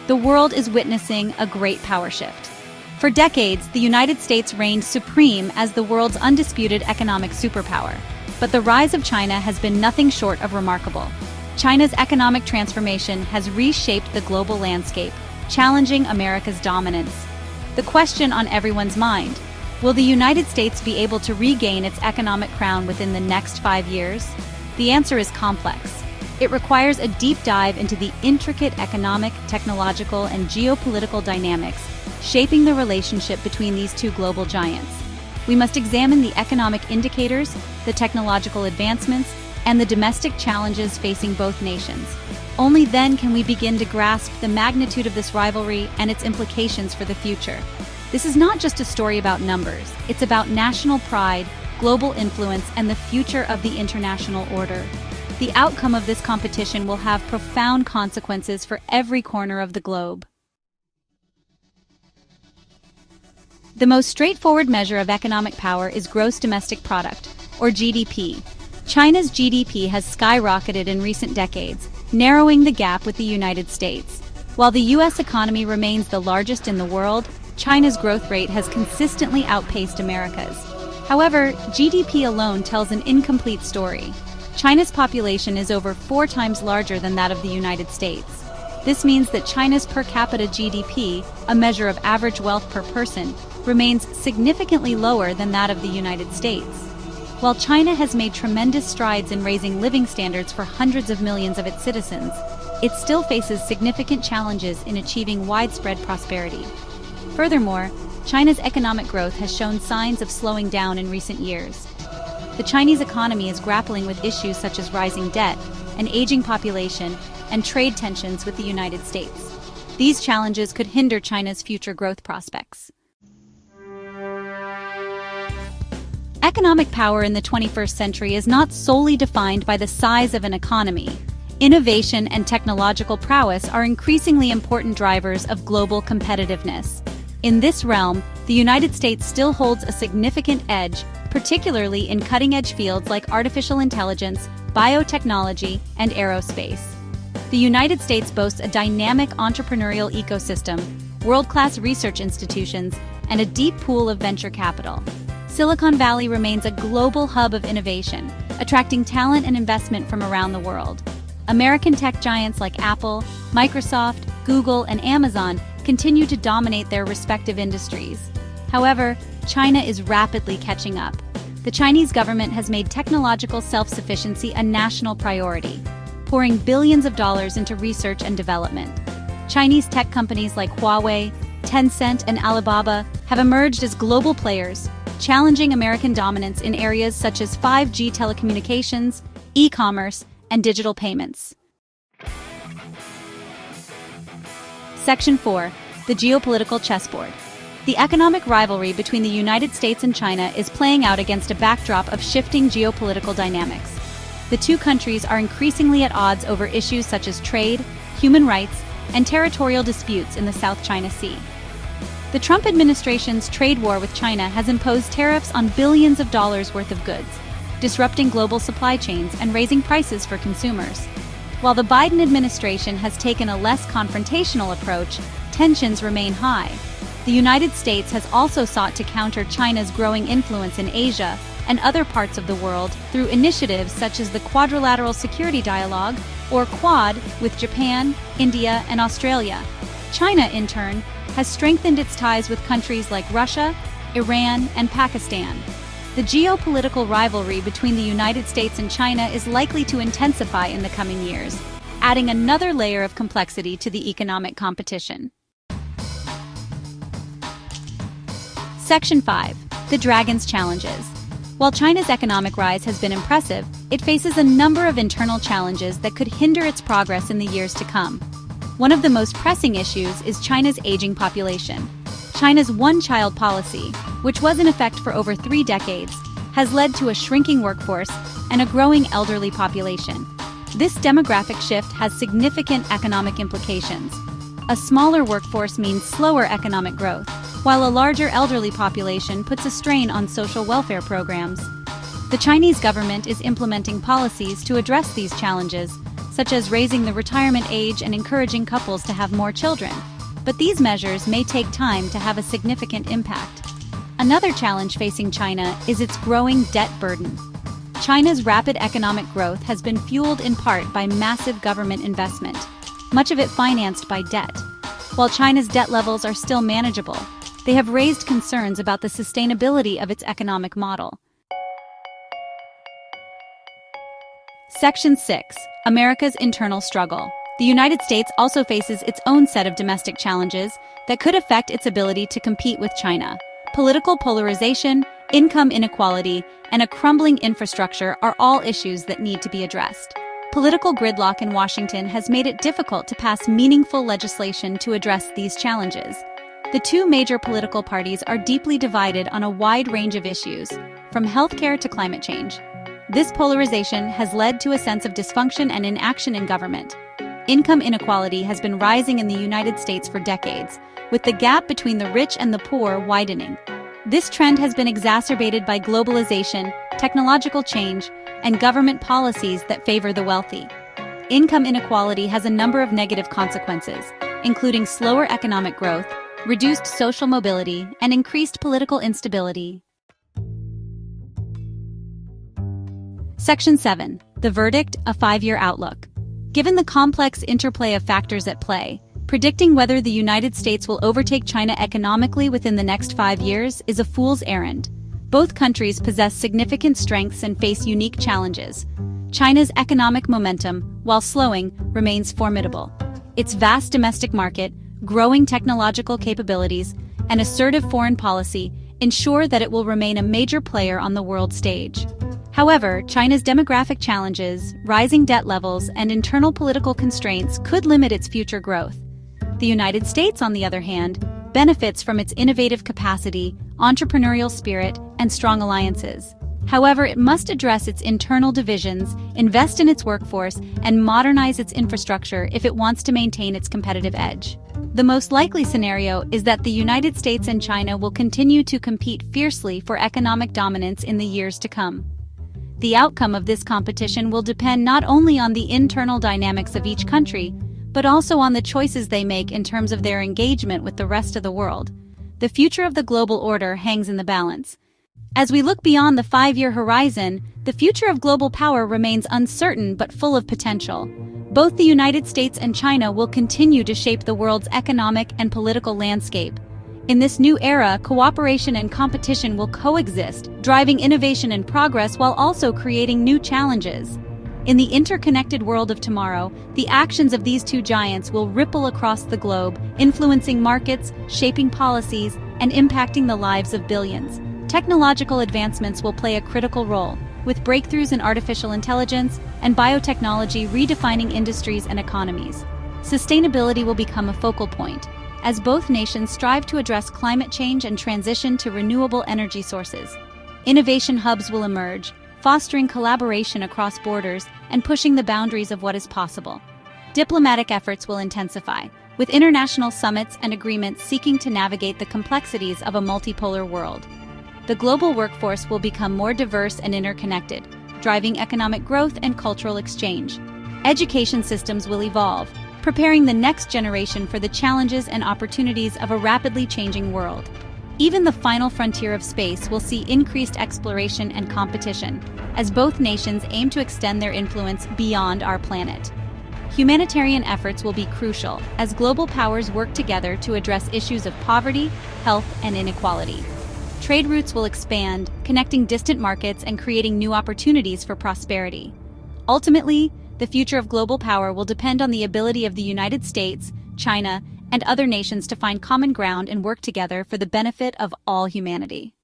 the world is witnessing a great power shift. For decades, the United States reigned supreme as the world's undisputed economic superpower. But the rise of China has been nothing short of remarkable. China's economic transformation has reshaped the global landscape, challenging America's dominance. The question on everyone's mind: will the United States be able to regain its economic crown within the next 5 years? The answer is complex. It requires a deep dive into the intricate economic, technological, and geopolitical dynamics shaping the relationship between these two global giants. We must examine the economic indicators, the technological advancements, and the domestic challenges facing both nations. Only then can we begin to grasp the magnitude of this rivalry and its implications for the future. This is not just a story about numbers, it's about national pride, global influence, and the future of the international order. The outcome of this competition will have profound consequences for every corner of the globe. The most straightforward measure of economic power is gross domestic product, or GDP. China's GDP has skyrocketed in recent decades, narrowing the gap with the United States. While the U.S. economy remains the largest in the world, China's growth rate has consistently outpaced America's. However, GDP alone tells an incomplete story. China's population is over 4 times larger than that of the United States. This means that China's per capita GDP, a measure of average wealth per person, remains significantly lower than that of the United States. While China has made tremendous strides in raising living standards for hundreds of millions of its citizens, it still faces significant challenges in achieving widespread prosperity. Furthermore, China's economic growth has shown signs of slowing down in recent years. The Chinese economy is grappling with issues such as rising debt, an aging population, and trade tensions with the United States. These challenges could hinder China's future growth prospects. Economic power in the 21st century is not solely defined by the size of an economy. Innovation and technological prowess are increasingly important drivers of global competitiveness. In this realm, the United States still holds a significant edge, particularly in cutting-edge fields like artificial intelligence, biotechnology, and aerospace. The United States boasts a dynamic entrepreneurial ecosystem, world-class research institutions, and a deep pool of venture capital. Silicon Valley remains a global hub of innovation, attracting talent and investment from around the world. American tech giants like Apple, Microsoft, Google, and Amazon continue to dominate their respective industries. However, China is rapidly catching up. The Chinese government has made technological self-sufficiency a national priority, pouring billions of dollars into research and development. Chinese tech companies like Huawei, Tencent, and Alibaba have emerged as global players, challenging American dominance in areas such as 5G telecommunications, e-commerce, and digital payments. Section 4. The geopolitical chessboard. The economic rivalry between the United States and China is playing out against a backdrop of shifting geopolitical dynamics. The two countries are increasingly at odds over issues such as trade, human rights, and territorial disputes in the South China Sea. The Trump administration's trade war with China has imposed tariffs on billions of dollars worth of goods, disrupting global supply chains and raising prices for consumers. While the Biden administration has taken a less confrontational approach, tensions remain high. The United States has also sought to counter China's growing influence in Asia and other parts of the world through initiatives such as the Quadrilateral Security Dialogue, or Quad, with Japan, India, and Australia. China, in turn, has strengthened its ties with countries like Russia, Iran, and Pakistan. The geopolitical rivalry between the United States and China is likely to intensify in the coming years, adding another layer of complexity to the economic competition. Section 5. The Dragon's Challenges. While China's economic rise has been impressive, it faces a number of internal challenges that could hinder its progress in the years to come. One of the most pressing issues is China's aging population. China's one-child policy, which was in effect for over 3 decades, has led to a shrinking workforce and a growing elderly population. This demographic shift has significant economic implications. A smaller workforce means slower economic growth, while a larger elderly population puts a strain on social welfare programs. The Chinese government is implementing policies to address these challenges, such as raising the retirement age and encouraging couples to have more children. But these measures may take time to have a significant impact. Another challenge facing China is its growing debt burden. China's rapid economic growth has been fueled in part by massive government investment, much of it financed by debt. While China's debt levels are still manageable, they have raised concerns about the sustainability of its economic model. Section 6. America's internal struggle. The United States also faces its own set of domestic challenges that could affect its ability to compete with China. Political polarization, income inequality, and a crumbling infrastructure are all issues that need to be addressed. Political gridlock in Washington has made it difficult to pass meaningful legislation to address these challenges. The two major political parties are deeply divided on a wide range of issues, from healthcare to climate change. This polarization has led to a sense of dysfunction and inaction in government. Income inequality has been rising in the United States for decades, with the gap between the rich and the poor widening. This trend has been exacerbated by globalization, technological change, and government policies that favor the wealthy. Income inequality has a number of negative consequences, including slower economic growth, reduced social mobility, and increased political instability. Section 7. The verdict, a 5-year outlook. Given the complex interplay of factors at play, predicting whether the United States will overtake China economically within the next 5 years is a fool's errand. Both countries possess significant strengths and face unique challenges. China's economic momentum, while slowing, remains formidable. Its vast domestic market, growing technological capabilities, and assertive foreign policy ensure that it will remain a major player on the world stage. However, China's demographic challenges, rising debt levels, and internal political constraints could limit its future growth. The United States, on the other hand, benefits from its innovative capacity, entrepreneurial spirit, and strong alliances. However, it must address its internal divisions, invest in its workforce, and modernize its infrastructure if it wants to maintain its competitive edge. The most likely scenario is that the United States and China will continue to compete fiercely for economic dominance in the years to come. The outcome of this competition will depend not only on the internal dynamics of each country, but also on the choices they make in terms of their engagement with the rest of the world. The future of the global order hangs in the balance. As we look beyond the 5-year horizon, the future of global power remains uncertain but full of potential. Both the United States and China will continue to shape the world's economic and political landscape. In this new era, cooperation and competition will coexist, driving innovation and progress while also creating new challenges. In the interconnected world of tomorrow, the actions of these two giants will ripple across the globe, influencing markets, shaping policies, and impacting the lives of billions. Technological advancements will play a critical role, with breakthroughs in artificial intelligence and biotechnology redefining industries and economies. Sustainability will become a focal point, as both nations strive to address climate change and transition to renewable energy sources. Innovation hubs will emerge, fostering collaboration across borders and pushing the boundaries of what is possible. Diplomatic efforts will intensify, with international summits and agreements seeking to navigate the complexities of a multipolar world. The global workforce will become more diverse and interconnected, driving economic growth and cultural exchange. Education systems will evolve, preparing the next generation for the challenges and opportunities of a rapidly changing world. Even the final frontier of space will see increased exploration and competition, as both nations aim to extend their influence beyond our planet. Humanitarian efforts will be crucial, as global powers work together to address issues of poverty, health, and inequality. Trade routes will expand, connecting distant markets and creating new opportunities for prosperity. Ultimately, the future of global power will depend on the ability of the United States, China, and other nations to find common ground and work together for the benefit of all humanity.